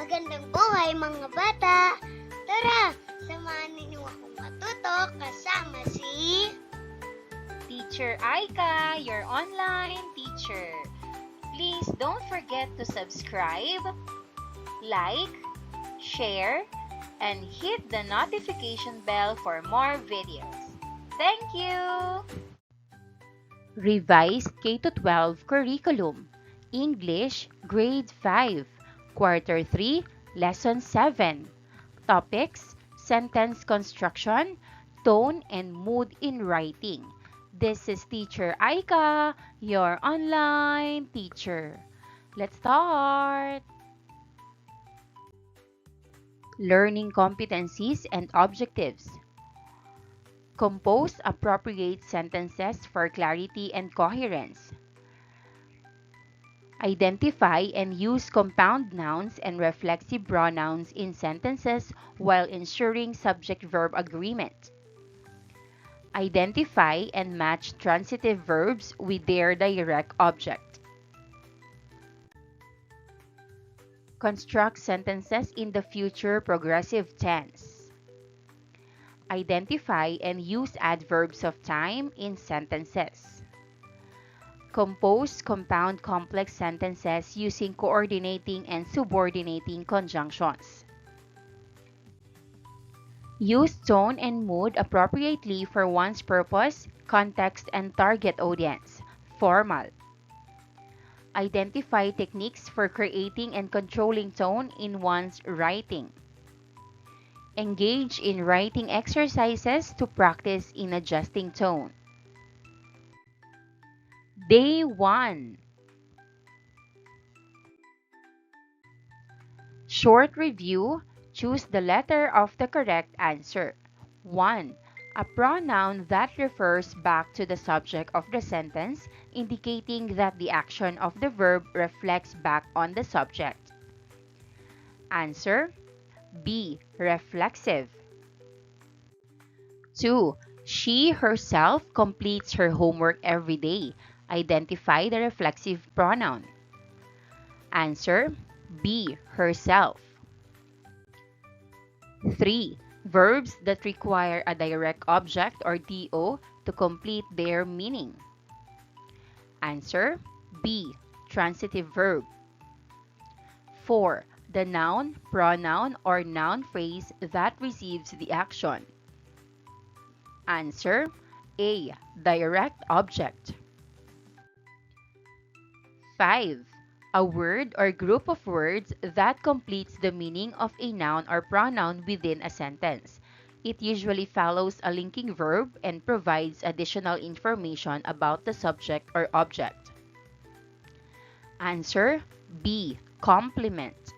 Magandang buhay mga bata! Tara, samahan ninyo akong matuto kasama si Teacher Aika, your online teacher. Please don't forget to subscribe, like, share, and hit the notification bell for more videos. Thank you! Revised K-12 Curriculum English Grade 5 Quarter 3 Lesson 7 Topics: Sentence construction, tone and mood in writing. This is Teacher Aika, your online teacher. Let's start! Learning competencies and objectives. Compose appropriate sentences for clarity and coherence. Identify and use compound nouns and reflexive pronouns in sentences while ensuring subject-verb agreement. Identify and match transitive verbs with their direct object. Construct sentences in the future progressive tense. Identify and use adverbs of time in sentences. Compose compound complex sentences using coordinating and subordinating conjunctions. Use tone and mood appropriately for one's purpose, context, and target audience. Formal. Identify techniques for creating and controlling tone in one's writing. Engage in writing exercises to practice in adjusting tone. Day 1. Short review. Choose the letter of the correct answer. 1. A pronoun that refers back to the subject of the sentence, indicating that the action of the verb reflects back on the subject. Answer: B. Reflexive. 2. She herself completes her homework every day. Identify the reflexive pronoun. Answer: B. Herself. 3. Verbs that require a direct object or DO to complete their meaning. Answer: B. Transitive verb. 4. The noun, pronoun, or noun phrase that receives the action. Answer: A. Direct object. 5. A word or group of words that completes the meaning of a noun or pronoun within a sentence. It usually follows a linking verb and provides additional information about the subject or object. Answer: B. Complement.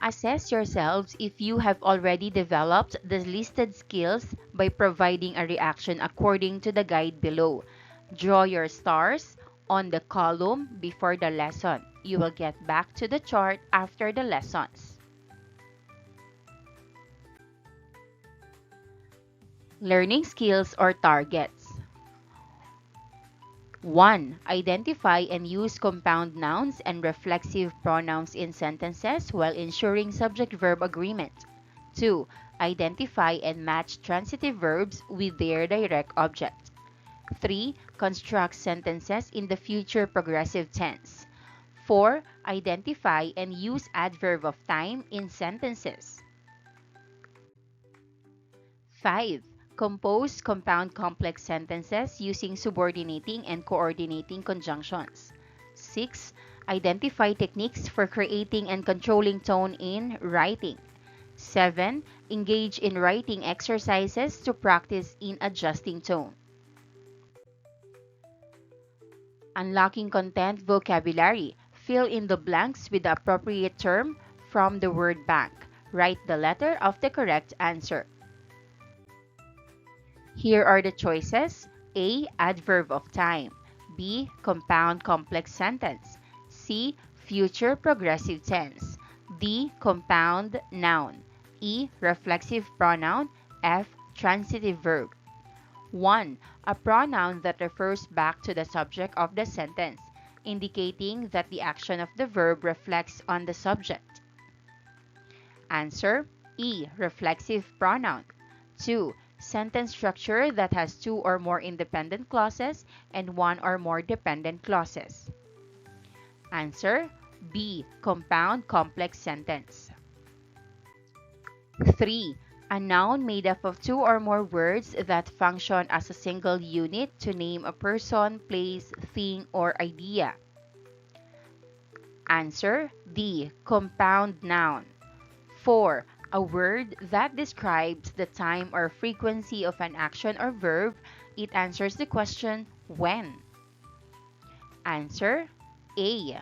Assess yourselves if you have already developed the listed skills by providing a reaction according to the guide below. Draw your stars on the column before the lesson. You will get back to the chart after the lessons. Learning skills or targets. 1. Identify and use compound nouns and reflexive pronouns in sentences while ensuring subject-verb agreement. 2. Identify and match transitive verbs with their direct object. 3. Construct sentences in the future progressive tense. 4. Identify and use adverb of time in sentences. 5. Compose compound complex sentences using subordinating and coordinating conjunctions. 6. Identify techniques for creating and controlling tone in writing. 7. Engage in writing exercises to practice in adjusting tone. Unlocking content vocabulary. Fill in the blanks with the appropriate term from the word bank. Write the letter of the correct answer. Here are the choices. A. Adverb of time. B. Compound complex sentence. C. Future progressive tense. D. Compound noun. E. Reflexive pronoun. F. Transitive verb. 1. A pronoun that refers back to the subject of the sentence, indicating that the action of the verb reflects on the subject. Answer E. Reflexive pronoun. 2. Sentence structure that has two or more independent clauses and one or more dependent clauses. Answer B. Compound complex sentence. 3. A noun made up of two or more words that function as a single unit to name a person, place, thing, or idea. Answer D. Compound noun. 4. A word that describes the time or frequency of an action or verb. It answers the question when. Answer A.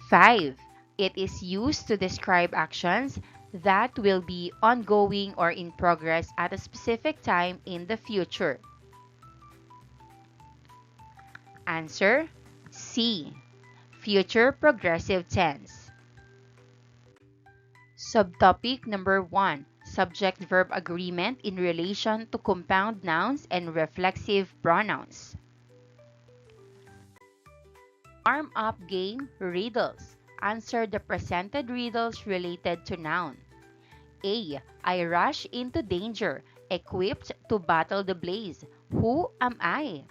5. It is used to describe actions that will be ongoing or in progress at a specific time in the future. Answer C. Future progressive tense. Subtopic number 1. Subject-verb agreement in relation to compound nouns and reflexive pronouns. Warm-up game riddles. Answer the presented riddles related to noun. A. I rush into danger, equipped to battle the blaze. Who am I?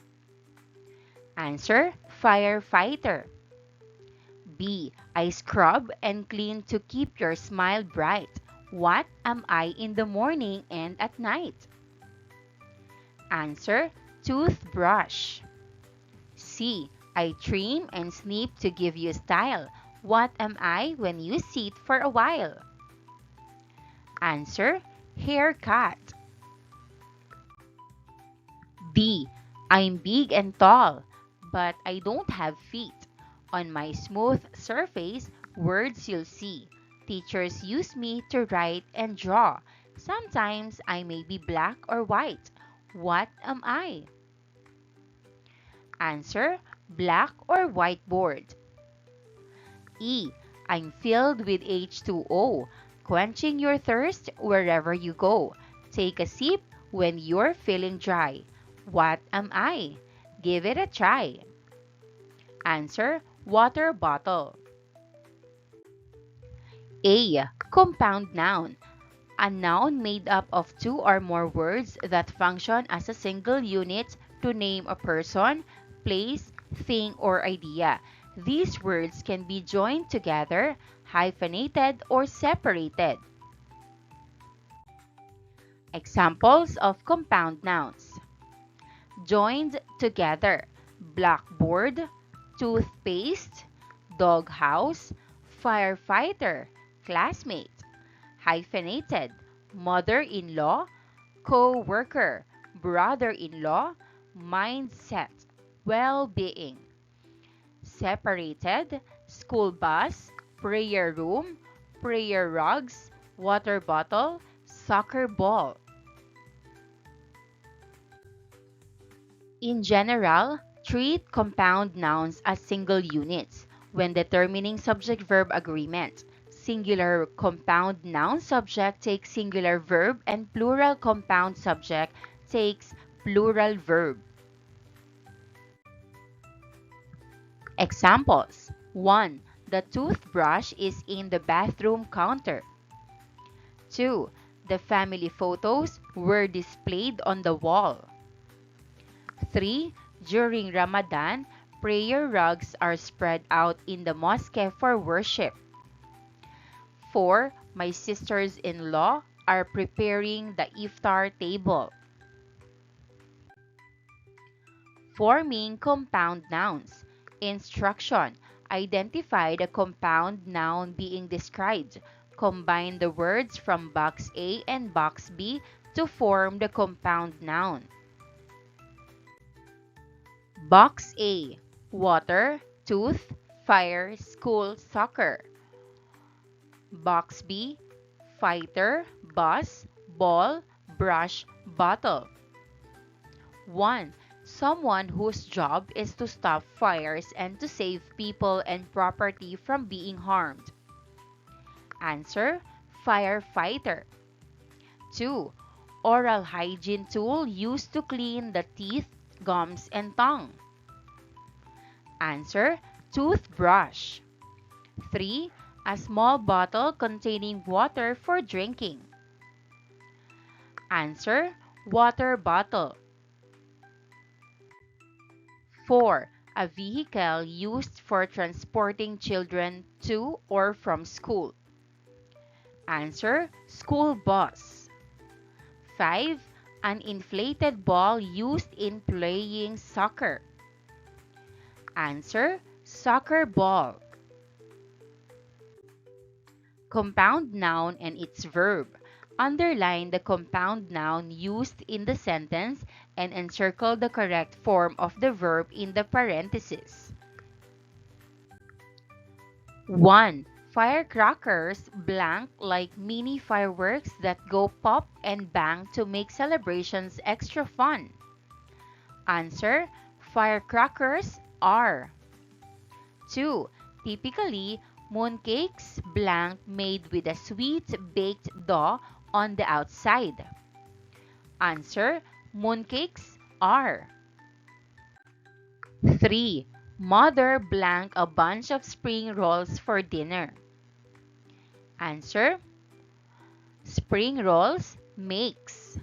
Answer, firefighter. B. I scrub and clean to keep your smile bright. What am I in the morning and at night? Answer, toothbrush. C. I trim and snip to give you style. What am I when you sit for a while? Answer, haircut. D. I'm big and tall, but I don't have feet. On my smooth surface, words you'll see. Teachers use me to write and draw. Sometimes I may be black or white. What am I? Answer, black or whiteboard. E. I'm filled with H2O, quenching your thirst wherever you go. Take a sip when you're feeling dry. What am I? Give it a try. Answer, water bottle. A. Compound noun. A noun made up of two or more words that function as a single unit to name a person, place, thing, or idea. These words can be joined together, hyphenated, or separated. Examples of compound nouns. Joined together, blackboard, toothpaste, doghouse, firefighter, classmate. Hyphenated, mother-in-law, co-worker, brother-in-law, mindset, well-being. Separated, school bus, prayer room, prayer rugs, water bottle, soccer ball. In general, treat compound nouns as single units when determining subject-verb agreement. Singular compound noun subject takes singular verb and plural compound subject takes plural verb. Examples. 1. The toothbrush is in the bathroom counter. 2. The family photos were displayed on the wall. 3. During Ramadan, prayer rugs are spread out in the mosque for worship. 4. My sisters-in-law are preparing the iftar table. Forming compound nouns. Instruction. Identify the compound noun being described. Combine the words from box A and box B to form the compound noun. Box A. Water, tooth, fire, school, soccer. Box B. Fighter, bus, ball, brush, bottle. 1. Someone whose job is to stop fires and to save people and property from being harmed. Answer, firefighter. 2. Oral hygiene tool used to clean the teeth, gums, and tongue. Answer, toothbrush. 3. A small bottle containing water for drinking. Answer, water bottle. 4. A vehicle used for transporting children to or from school. Answer, school bus. 5. An inflated ball used in playing soccer. Answer, soccer ball. Compound noun and its verb. Underline the compound noun used in the sentence and encircle the correct form of the verb in the parentheses. 1. Firecrackers blank like mini fireworks that go pop and bang to make celebrations extra fun. Answer, firecrackers are. 2. Typically, mooncakes blank made with a sweet baked dough on the outside. Answer, mooncakes are. 3. Mother blank a bunch of spring rolls for dinner. Answer, spring rolls makes.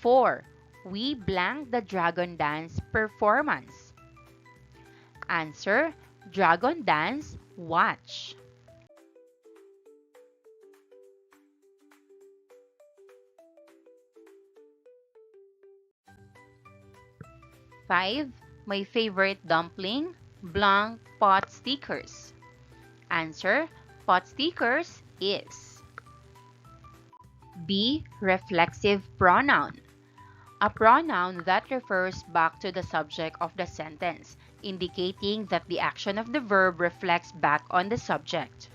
4. We blank the dragon dance performance. Answer, dragon dance watch. 5. My favorite dumpling, blank pot stickers. Answer, pot stickers is. B. Reflexive pronoun. A pronoun that refers back to the subject of the sentence, indicating that the action of the verb reflects back on the subject.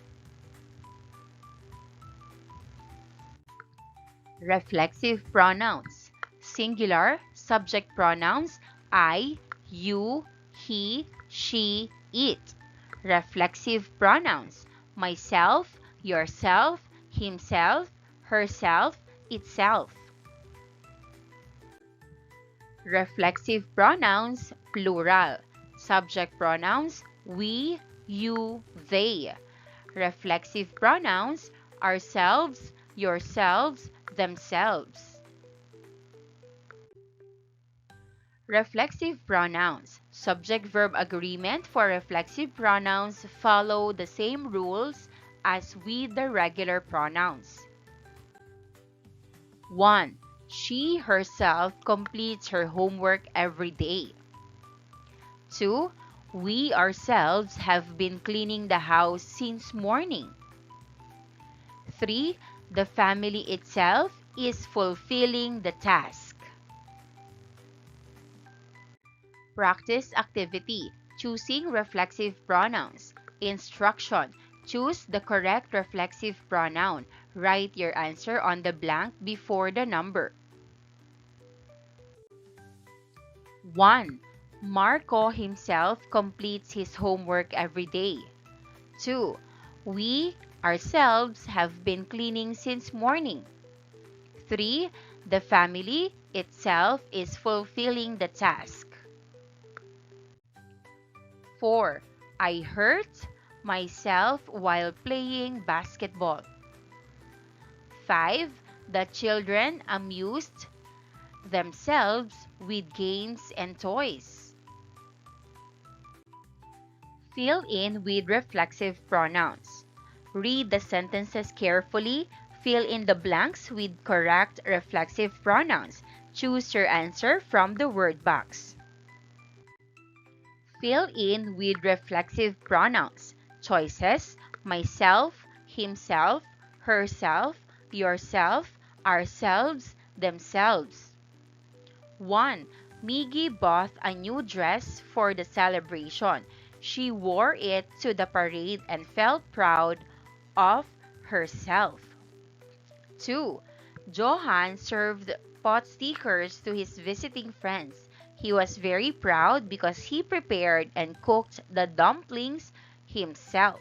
Reflexive pronouns. Singular, subject pronouns I, you, he, she, it. Reflexive pronouns. Myself, yourself, himself, herself, itself. Reflexive pronouns, plural. Subject pronouns, we, you, they. Reflexive pronouns, ourselves, yourselves, themselves. Reflexive pronouns. Subject-verb agreement for reflexive pronouns follow the same rules as with the regular pronouns. 1. She herself completes her homework every day. 2. We ourselves have been cleaning the house since morning. 3. The family itself is fulfilling the task. Practice activity. Choosing reflexive pronouns. Instruction. Choose the correct reflexive pronoun. Write your answer on the blank before the number. 1. Marco himself completes his homework every day. 2. We ourselves have been cleaning since morning. 3. The family itself is fulfilling the task. 4. I hurt myself while playing basketball. 5. The children amused themselves with games and toys. Fill in with reflexive pronouns. Read the sentences carefully. Fill in the blanks with correct reflexive pronouns. Choose your answer from the word box. Fill in with reflexive pronouns. Choices: myself, himself, herself, yourself, ourselves, themselves. 1. Miggy bought a new dress for the celebration. She wore it to the parade and felt proud of herself. 2. Johan served pot stickers to his visiting friends. He was very proud because he prepared and cooked the dumplings himself.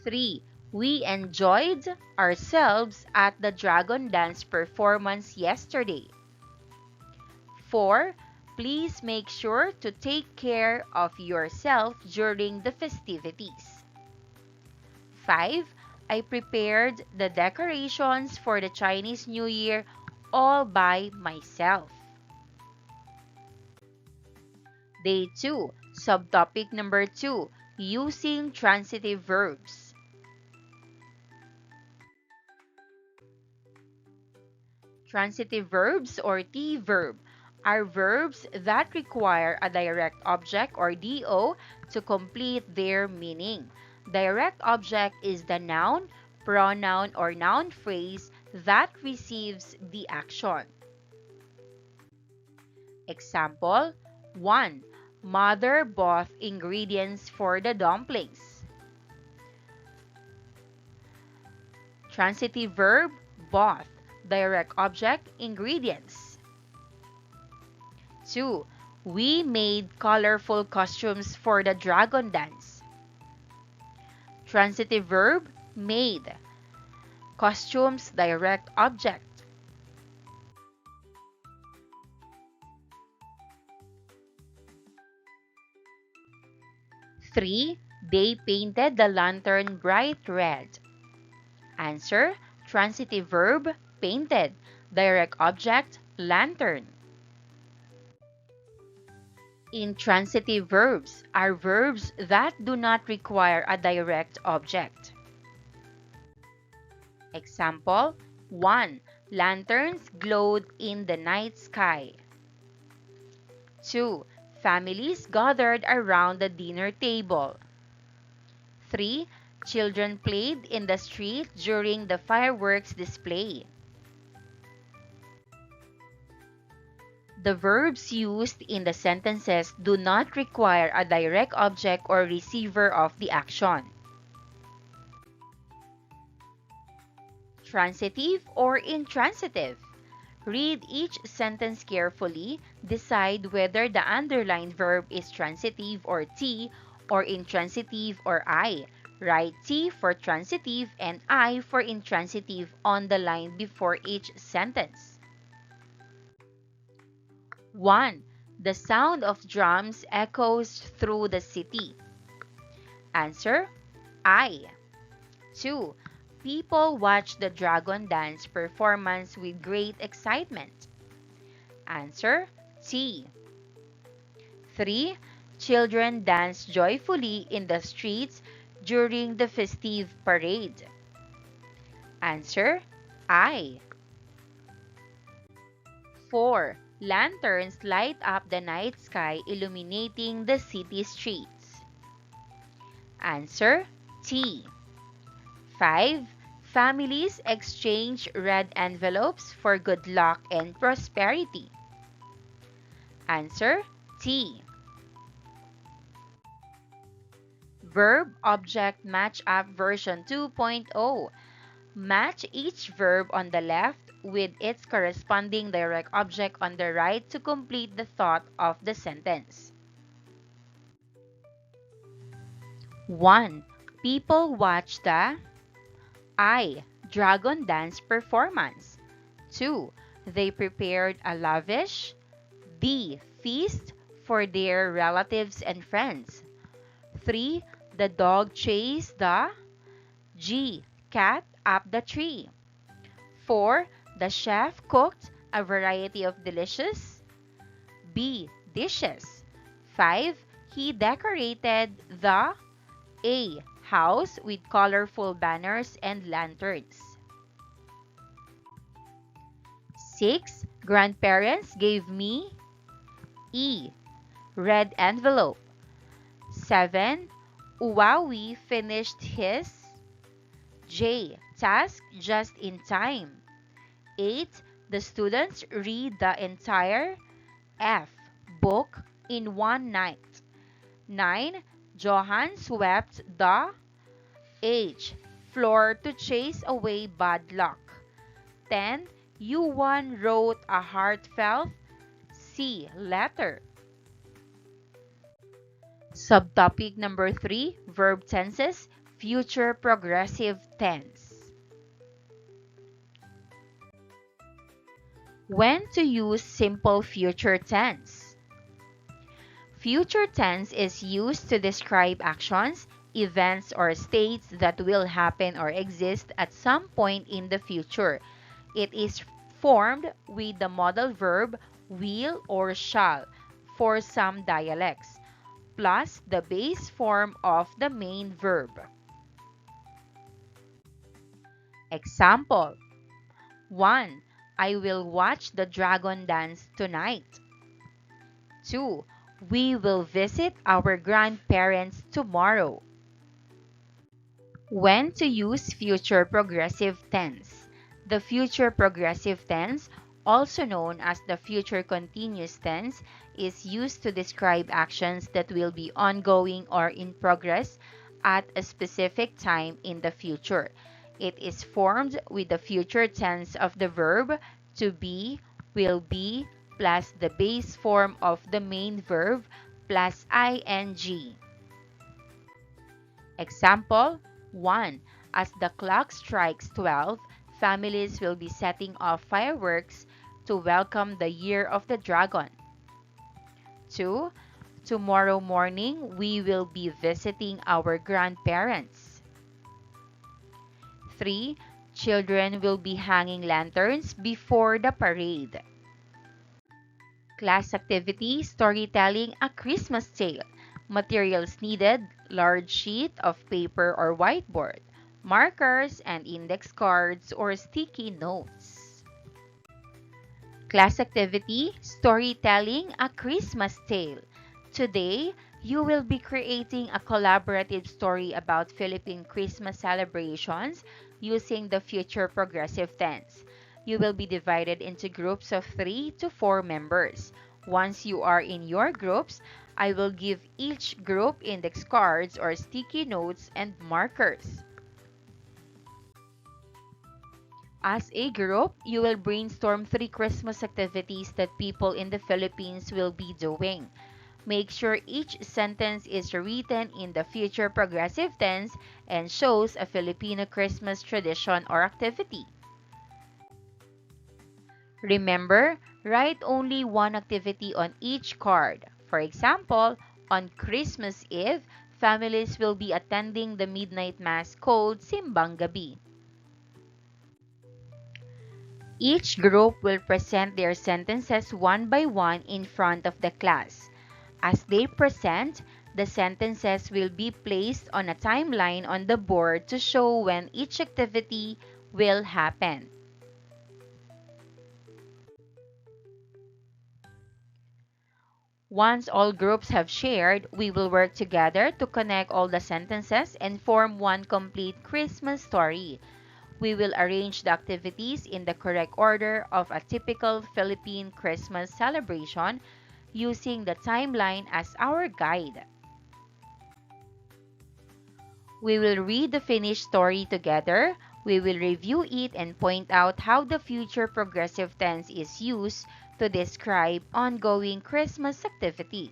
3. We enjoyed ourselves at the dragon dance performance yesterday. 4. Please make sure to take care of yourself during the festivities. 5. I prepared the decorations for the Chinese New Year all by myself. Day 2, subtopic number 2, using transitive verbs. Transitive verbs or T verb are verbs that require a direct object or DO to complete their meaning. Direct object is the noun, pronoun, or noun phrase that receives the action. Example 1. Mother bought ingredients for the dumplings. Transitive verb, bought. Direct object, ingredients. 2. We made colorful costumes for the dragon dance. Transitive verb, made. Costumes, direct object. 3. They painted the lantern bright red. Answer, transitive verb, painted. Direct object, lantern. Intransitive verbs are verbs that do not require a direct object. Example 1. Lanterns glowed in the night sky. 2. Families gathered around the dinner table. 3. Children played in the street during the fireworks display. The verbs used in the sentences do not require a direct object or receiver of the action. Transitive or intransitive. Read each sentence carefully. Decide whether the underlined verb is transitive or T or intransitive or I. Write T for transitive and I for intransitive on the line before each sentence. 1. The sound of drums echoes through the city. Answer, I. 2. People watch the dragon dance performance with great excitement. Answer, T. 3. Children dance joyfully in the streets during the festive parade. Answer, I. 4. Lanterns light up the night sky, illuminating the city streets. Answer, T. 5. Families exchange red envelopes for good luck and prosperity. Answer, T. Verb Object Match-Up version 2.0. Match each verb on the left with its corresponding direct object on the right to complete the thought of the sentence. 1. People watch the I. Dragon dance performance. 2. They prepared a lavish D. Feast for their relatives and friends. 3. The dog chased the G. Cat up the tree. 4. The chef cooked a variety of delicious B. Dishes. 5. He decorated the A. House with colorful banners and lanterns. 6. Grandparents gave me E. Red envelope. 7. Uwawi finished his J. Task just in time. 8. The students read the entire F. Book in one night. 9. Johan swept the H. Floor to chase away bad luck. 10. Yuan wrote a heartfelt C. Letter. Subtopic number 3, verb tenses, future progressive tense. When to use simple future tense? Future tense is used to describe actions, events, or states that will happen or exist at some point in the future. It is formed with the modal verb will or shall for some dialects, plus the base form of the main verb. Example 1. I will watch the dragon dance tonight. 2. We will visit our grandparents tomorrow. When to use future progressive tense? The future progressive tense, also known as the future continuous tense, is used to describe actions that will be ongoing or in progress at a specific time in the future. It is formed with the future tense of the verb to be, will be, plus the base form of the main verb plus ing. Example 1. As the clock strikes 12, families will be setting off fireworks to welcome the Year of the Dragon. 2. Tomorrow morning, we will be visiting our grandparents. 3. Children will be hanging lanterns before the parade. Class activity, storytelling a Christmas tale. Materials needed, large sheet of paper or whiteboard, markers and index cards or sticky notes. Class activity, storytelling a Christmas tale. Today, you will be creating a collaborative story about Philippine Christmas celebrations using the future progressive tense. You will be divided into groups of 3 to 4 members. Once you are in your groups, I will give each group index cards or sticky notes and markers. As a group, you will brainstorm 3 Christmas activities that people in the Philippines will be doing. Make sure each sentence is written in the future progressive tense and shows a Filipino Christmas tradition or activity. Remember, write only one activity on each card. For example, on Christmas Eve, families will be attending the midnight mass called Simbang Gabi. Each group will present their sentences one by one in front of the class. As they present, the sentences will be placed on a timeline on the board to show when each activity will happen. Once all groups have shared, we will work together to connect all the sentences and form one complete Christmas story. We will arrange the activities in the correct order of a typical Philippine Christmas celebration using the timeline as our guide. We will read the finished story together. We will review it and point out how the future progressive tense is used to describe ongoing Christmas activity.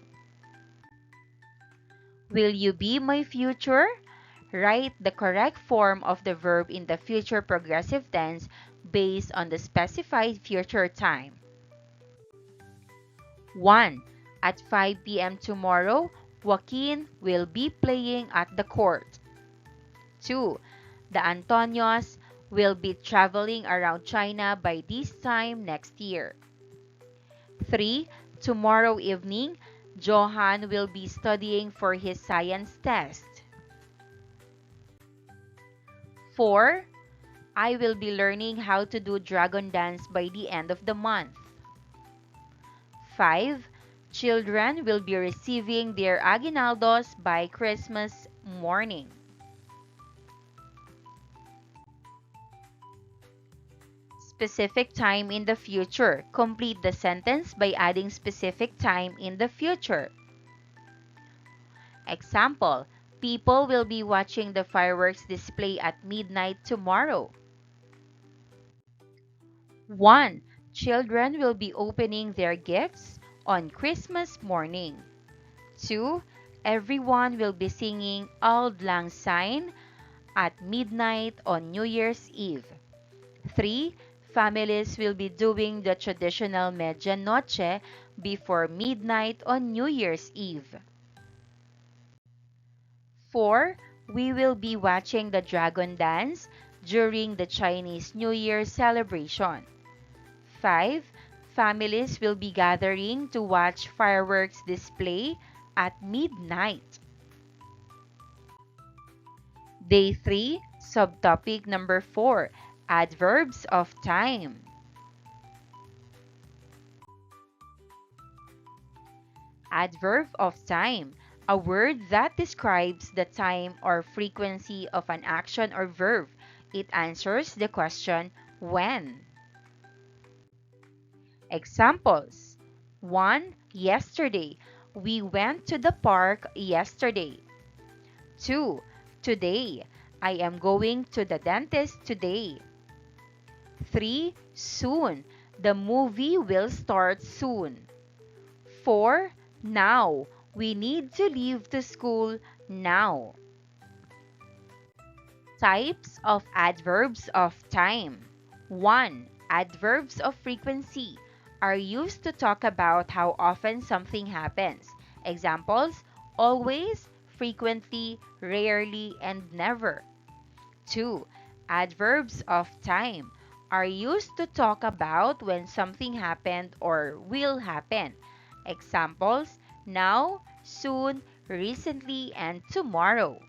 Will you be my future? Write the correct form of the verb in the future progressive tense based on the specified future time. 1. At 5 p.m. tomorrow, Joaquin will be playing at the court. 2. The Antonios will be traveling around China by this time next year. 3. Tomorrow evening, Johan will be studying for his science test. 4. I will be learning how to do dragon dance by the end of the month. 5. Children will be receiving their aguinaldos by Christmas morning. Specific time in the future. Complete the sentence by adding specific time in the future. Example, people will be watching the fireworks display at midnight tomorrow. 1. Children will be opening their gifts on Christmas morning. 2. Everyone will be singing Auld Lang Syne at midnight on New Year's Eve. 3. families will be doing the traditional medianoche before midnight on New Year's Eve. 4. We will be watching the dragon dance during the Chinese New Year celebration. 5. Families will be gathering to watch fireworks display at midnight. Day 3, subtopic number 4, adverbs of time. Adverb of time, a word that describes the time or frequency of an action or verb. It answers the question when. Examples. 1. Yesterday. We went to the park yesterday. 2. Today. I am going to the dentist today. 3. Soon. The movie will start soon. 4. Now. We need to leave to school now. Types of adverbs of time. 1. Adverbs of frequency are used to talk about how often something happens. Examples: always, frequently, rarely, and never. 2. Adverbs of time are used to talk about when something happened or will happen. Examples: now, soon, recently, and tomorrow.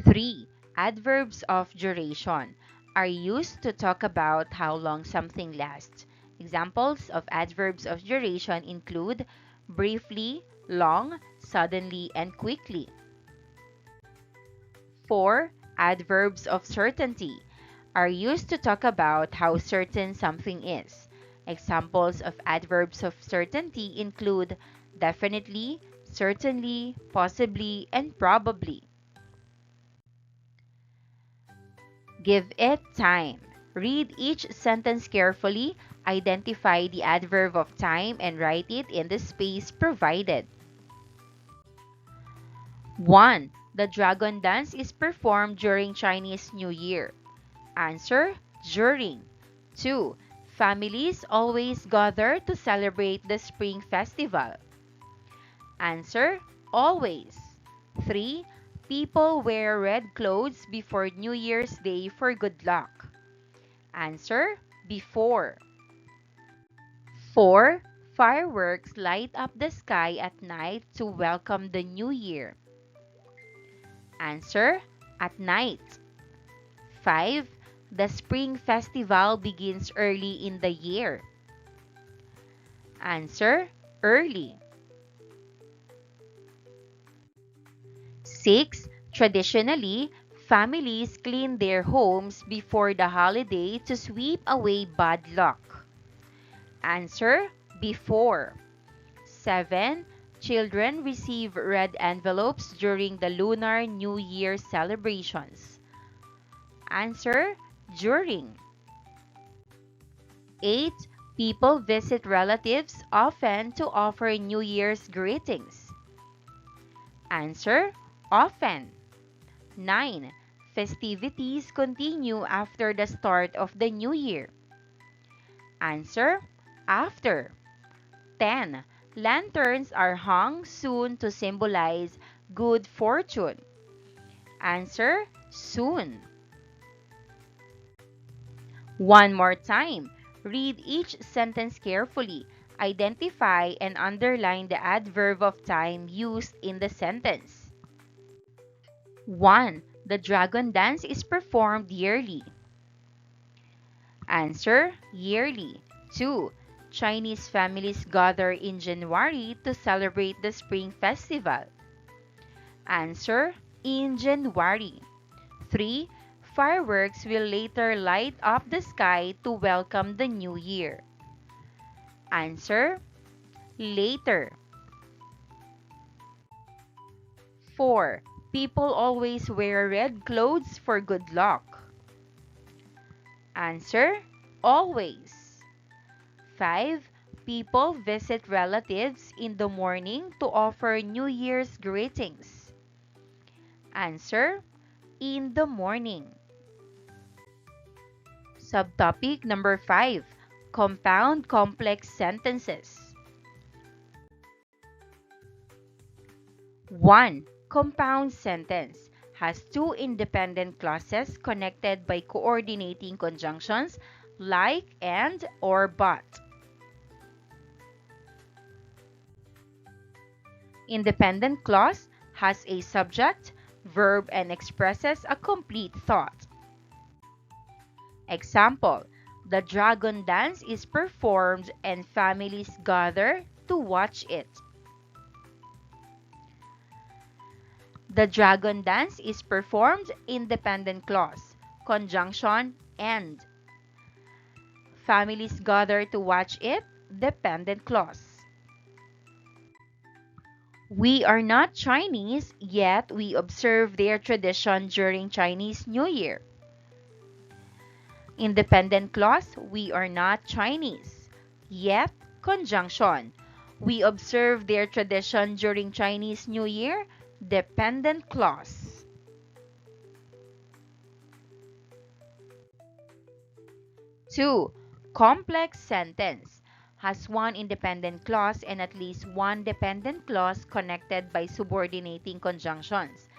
3. Adverbs of duration are used to talk about how long something lasts. Examples of adverbs of duration include briefly, long, suddenly, and quickly. 4. Adverbs of certainty are used to talk about how certain something is. Examples of adverbs of certainty include definitely, certainly, possibly, and probably. Give it time. Read each sentence carefully, identify the adverb of time, and write it in the space provided. 1. The dragon dance is performed during Chinese New Year. Answer: during. 2. Families always gather to celebrate the Spring Festival. Answer: always. 3. People wear red clothes before New Year's Day for good luck. Answer: before. 4. Fireworks light up the sky at night to welcome the new year. Answer: at night. 5. The Spring Festival begins early in the year. Answer: early. 6. Traditionally, families clean their homes before the holiday to sweep away bad luck. Answer: before. 7. Children receive red envelopes during the Lunar New Year celebrations. Answer: during. 8. People visit relatives often to offer New Year's greetings. Answer: often. 9. Festivities continue after the start of the new year. Answer: after. 10. Lanterns are hung soon to symbolize good fortune. Answer: soon. One more time. Read each sentence carefully. Identify and underline the adverb of time used in the sentence. 1. The dragon dance is performed yearly. Answer: yearly. 2. Chinese families gather in January to celebrate the Spring Festival. Answer: in January. 3. Fireworks will later light up the sky to welcome the new year. Answer: later. 4. People always wear red clothes for good luck. Answer: always. 5. People visit relatives in the morning to offer New Year's greetings. Answer: in the morning. Subtopic number 5, compound complex sentences. 1. Compound sentence has two independent clauses connected by coordinating conjunctions like and or but. Independent clause has a subject, verb, and expresses a complete thought. Example, the dragon dance is performed and families gather to watch it. The dragon dance is performed, independent clause, conjunction and. Families gather to watch it, dependent clause. We are not Chinese, yet we observe their tradition during Chinese New Year. Independent clause, we are not Chinese, yet conjunction. We observe their tradition during Chinese New Year, dependent clause. Two, complex sentence has one independent clause and at least one dependent clause connected by subordinating conjunctions.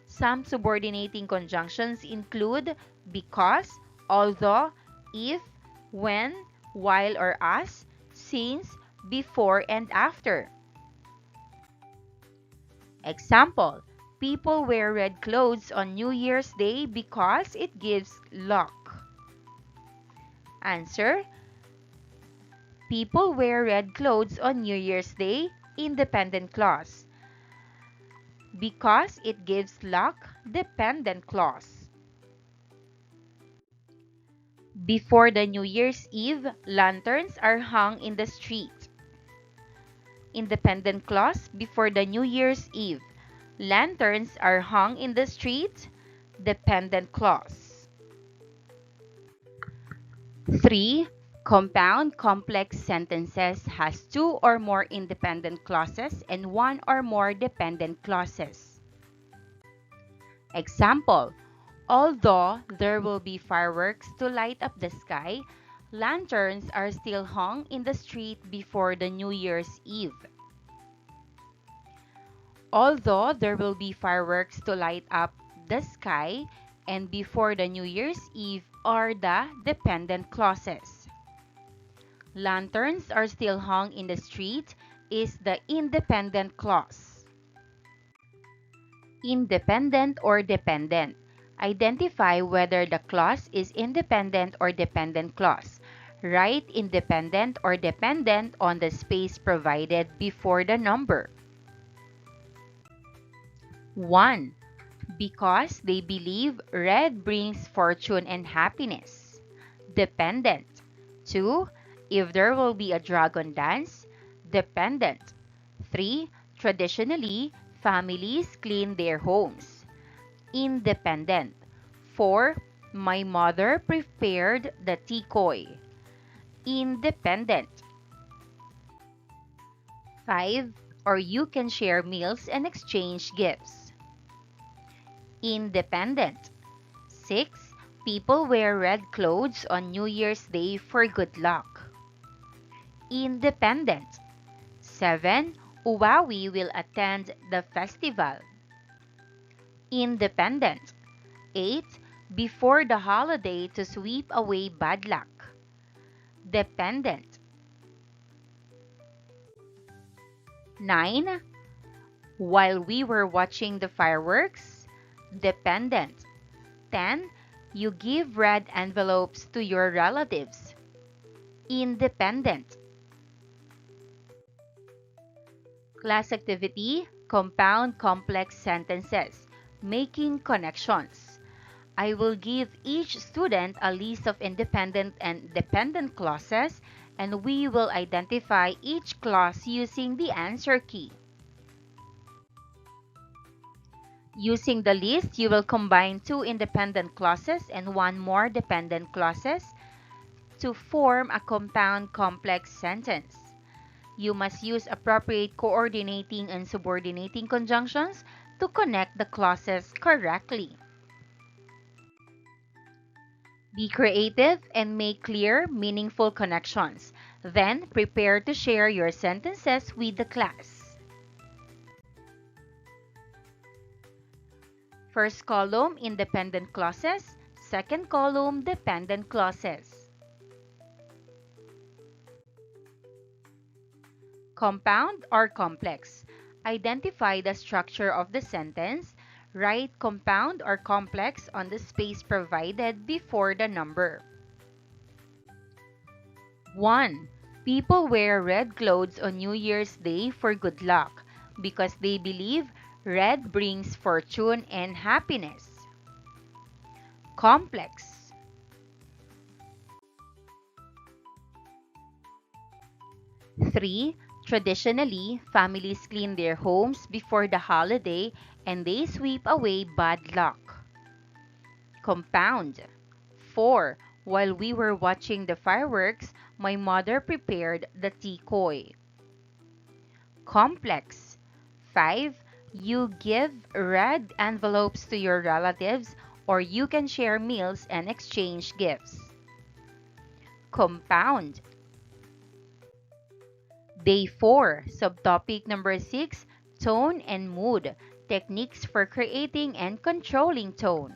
Some subordinating conjunctions include because, although, if, when, while or as, since, before, and after. Example, people wear red clothes on New Year's Day because it gives luck. Answer, people wear red clothes on New Year's Day, independent clause. Because it gives luck, dependent clause. Before the New Year's Eve, lanterns are hung in the street. Independent clause, before the New Year's Eve. Lanterns are hung in the street, dependent clause. 3. Compound complex sentences has two or more independent clauses and one or more dependent clauses. Example, although there will be fireworks to light up the sky, lanterns are still hung in the street before the New Year's Eve. Although there will be fireworks to light up the sky and before the New Year's Eve are the dependent clauses. Lanterns are still hung in the street is the independent clause. Independent or dependent. Identify whether the clause is independent or dependent clause. Write independent or dependent on the space provided before the number. 1. Because they believe red brings fortune and happiness. Dependent. 2. If there will be a dragon dance. Dependent. 3. Traditionally, families clean their homes. Independent. 4. My mother prepared the tikoy. Independent. 5. Or you can share meals and exchange gifts. Independent. 6. People wear red clothes on New Year's Day for good luck. Independent. 7. Uwawi will attend the festival. Independent. 8. Before the holiday to sweep away bad luck. Dependent. 9. While we were watching the fireworks. Dependent. 10. You give red envelopes to your relatives. Independent. Class activity, compound complex sentences, making connections. I will give each student a list of independent and dependent clauses and we will identify each clause using the answer key. Using the list, you will combine two independent clauses and one more dependent clauses to form a compound complex sentence. You must use appropriate coordinating and subordinating conjunctions to connect the clauses correctly. Be creative and make clear, meaningful connections. Then, prepare to share your sentences with the class. First column, independent clauses. Second column, dependent clauses. Compound or complex. Identify the structure of the sentence. Write compound or complex on the space provided before the number. 1. People wear red clothes on New Year's Day for good luck because they believe red brings fortune and happiness. Complex. 3. Traditionally, families clean their homes before the holiday and they sweep away bad luck. Compound. 4. While we were watching the fireworks, my mother prepared the decoy. Complex. 5. You give red envelopes to your relatives or you can share meals and exchange gifts. Compound. Day 4, subtopic number 6, tone and mood, techniques for creating and controlling tone.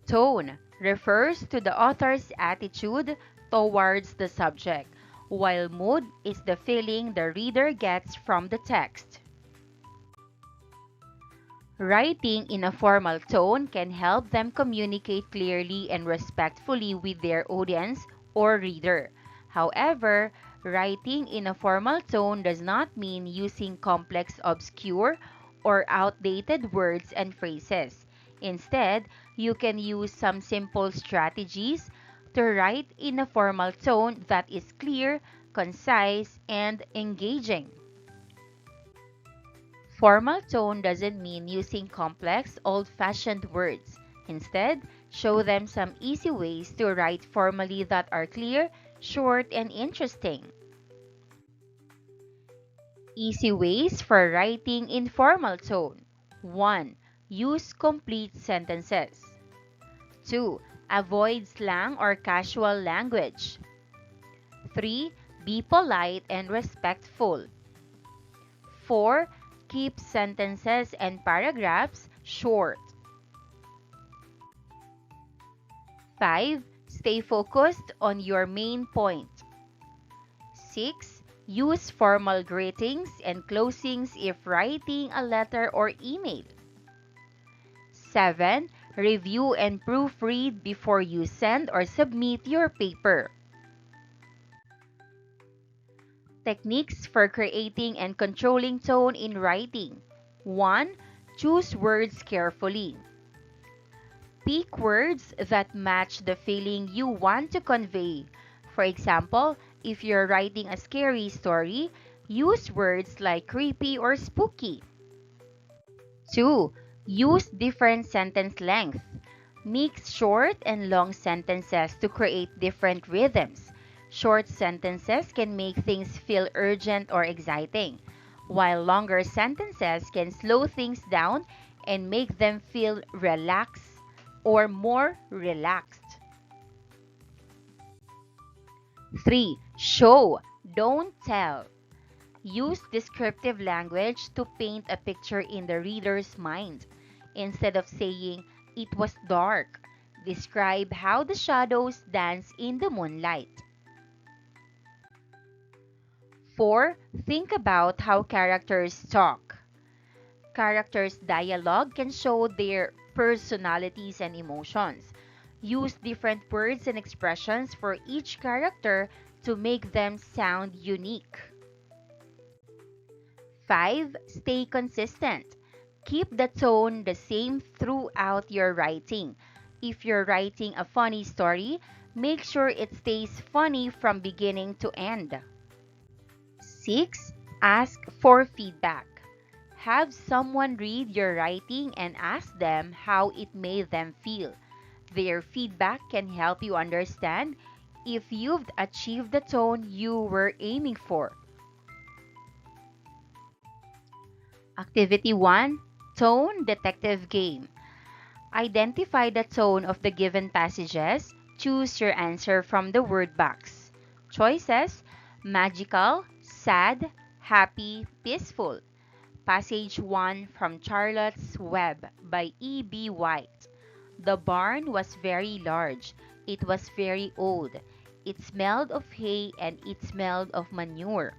Tone refers to the author's attitude towards the subject, while mood is the feeling the reader gets from the text. Writing in a formal tone can help them communicate clearly and respectfully with their audience or reader. However, writing in a formal tone does not mean using complex, obscure, or outdated words and phrases. Instead, you can use some simple strategies to write in a formal tone that is clear, concise, and engaging. Formal tone doesn't mean using complex, old-fashioned words. Instead, show them some easy ways to write formally that are clear, short, and interesting. Easy ways for writing in formal tone. 1. Use complete sentences. 2. Avoid slang or casual language. 3. Be polite and respectful. 4. Keep sentences and paragraphs short. 5. Stay focused on your main point. 6. Use formal greetings and closings if writing a letter or email. 7. Review and proofread before you send or submit your paper. Techniques for creating and controlling tone in writing. 1. Choose words carefully. Pick words that match the feeling you want to convey. For example, if you're writing a scary story, use words like creepy or spooky. 2. Use different sentence length. Mix short and long sentences to create different rhythms. Short sentences can make things feel urgent or exciting, while longer sentences can slow things down and make them feel relaxed or more relaxed. 3. Show, don't tell. Use descriptive language to paint a picture in the reader's mind. Instead of saying, "It was dark," describe how the shadows dance in the moonlight. 4. Think about how characters talk. Characters' dialogue can show their personalities and emotions. Use different words and expressions for each character to make them sound unique. 5. Stay consistent. Keep the tone the same throughout your writing. If you're writing a funny story, make sure it stays funny from beginning to end. 6. Ask for feedback. Have someone read your writing and ask them how it made them feel. Their feedback can help you understand if you've achieved the tone you were aiming for. Activity 1. Tone Detective Game. Identify the tone of the given passages. Choose your answer from the word box. Choices: magical, sad, happy, peaceful. Passage 1 from Charlotte's Web by E.B. White. The barn was very large. It was very old. It smelled of hay and it smelled of manure.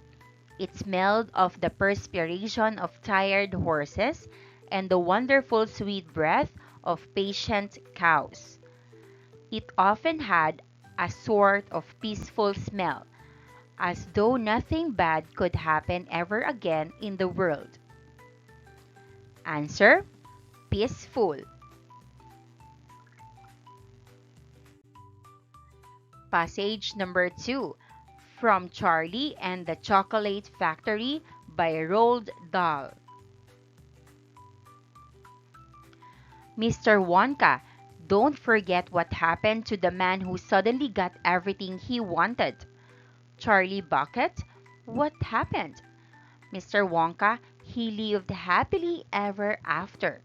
It smelled of the perspiration of tired horses and the wonderful sweet breath of patient cows. It often had a sort of peaceful smell, as though nothing bad could happen ever again in the world. Answer: peaceful. Passage number 2 from Charlie and the Chocolate Factory by Roald Dahl. Mr. Wonka, don't forget what happened to the man who suddenly got everything he wanted. Charlie Bucket, what happened? Mr. Wonka, he lived happily ever after.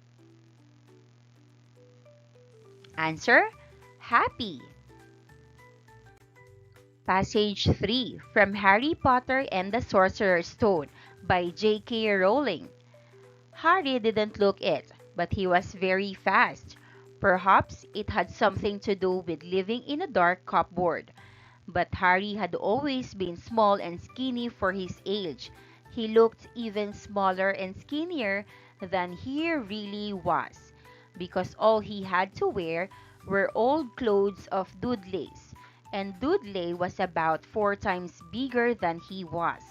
Answer: happy. Passage 3 from Harry Potter and the Sorcerer's Stone by J.K. Rowling. Harry didn't look it, but he was very fast. Perhaps it had something to do with living in a dark cupboard. But Harry had always been small and skinny for his age. He looked even smaller and skinnier than he really was, because all he had to wear were old clothes of Dudley's, and Dudley was about 4 times bigger than he was.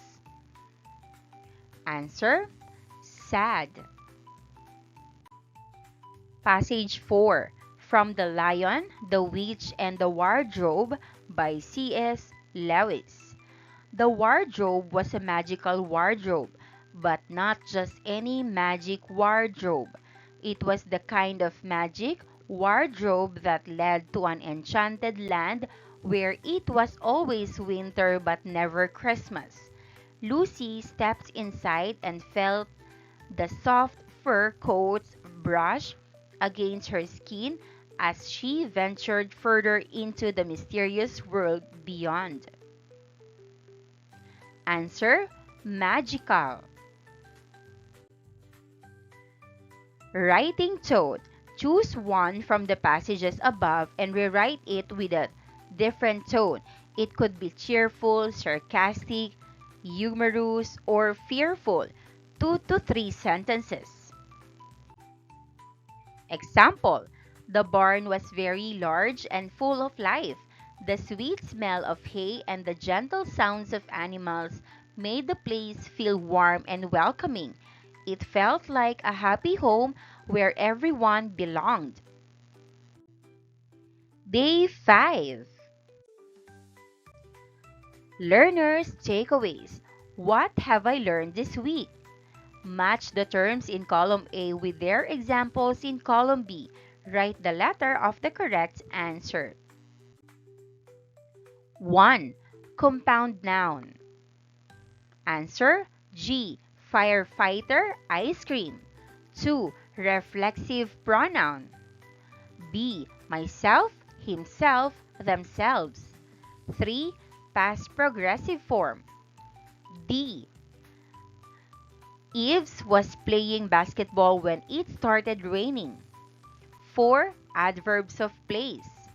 Answer: sad. Passage 4 from The Lion, the Witch, and the Wardrobe by C.S. Lewis. The wardrobe was a magical wardrobe, but not just any magic wardrobe. It was the kind of magic wardrobe that led to an enchanted land where it was always winter but never Christmas. Lucy stepped inside and felt the soft fur coats brush against her skin as she ventured further into the mysterious world beyond. Answer: magical. Writing tone. Choose one from the passages above and rewrite it with a different tone. It could be cheerful, sarcastic, humorous, or fearful. 2 to 3 sentences. Example: the barn was very large and full of life. The sweet smell of hay and the gentle sounds of animals made the place feel warm and welcoming. It felt like a happy home where everyone belonged. Day 5. Learners' takeaways. What have I learned this week? Match the terms in column A with their examples in column B. Write the letter of the correct answer. 1. Compound noun. Answer: G. Firefighter, ice cream. 2. Reflexive pronoun. B. Myself, himself, themselves. 3. Past progressive form. D. Eves was playing basketball when it started raining. 4. Adverbs of place.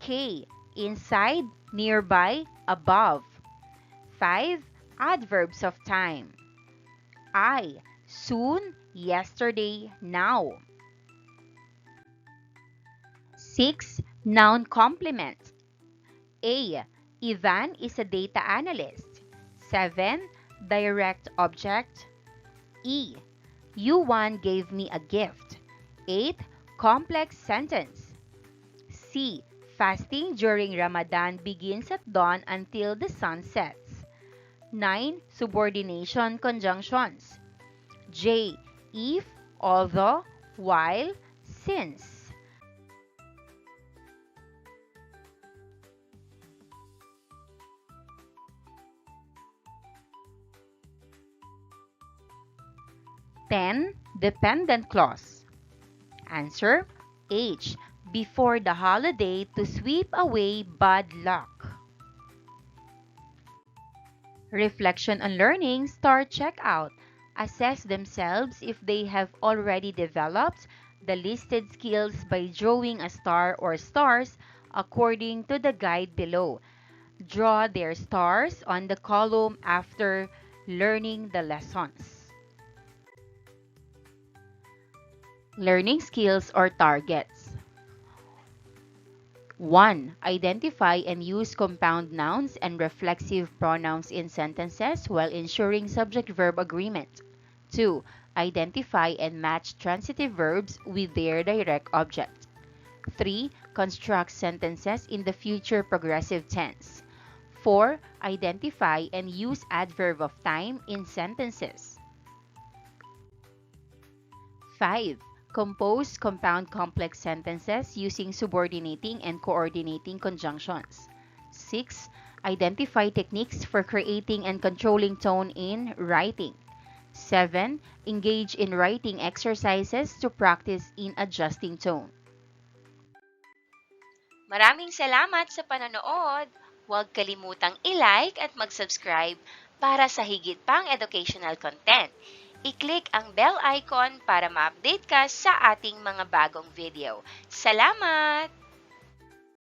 K. Inside, nearby, above. 5. Adverbs of time. I. Soon, yesterday, now. 6. Noun complement. A. Ivan is a data analyst. 7. Direct object. E. Yuan gave me a gift. 8. Complex sentence. C. Fasting during Ramadan begins at dawn until the sun sets. 9. Subordination conjunctions. J. If, although, while, since. Ten. Dependent clause. Answer: H. Before the holiday to sweep away bad luck. Reflection on learning star checkout. Assess themselves if they have already developed the listed skills by drawing a star or stars according to the guide below. Draw their stars on the column after learning the lessons. Learning skills or targets. 1. Identify and use compound nouns and reflexive pronouns in sentences while ensuring subject-verb agreement. 2. Identify and match transitive verbs with their direct object. 3. Construct sentences in the future progressive tense. 4. Identify and use adverb of time in sentences. 5. Compose compound complex sentences using subordinating and coordinating conjunctions. 6. Identify techniques for creating and controlling tone in writing. 7. Engage in writing exercises to practice in adjusting tone. Maraming salamat sa panonood! Huwag kalimutang i-like at mag-subscribe para sa higit pang educational content. I-click ang bell icon para ma-update ka sa ating mga bagong video. Salamat!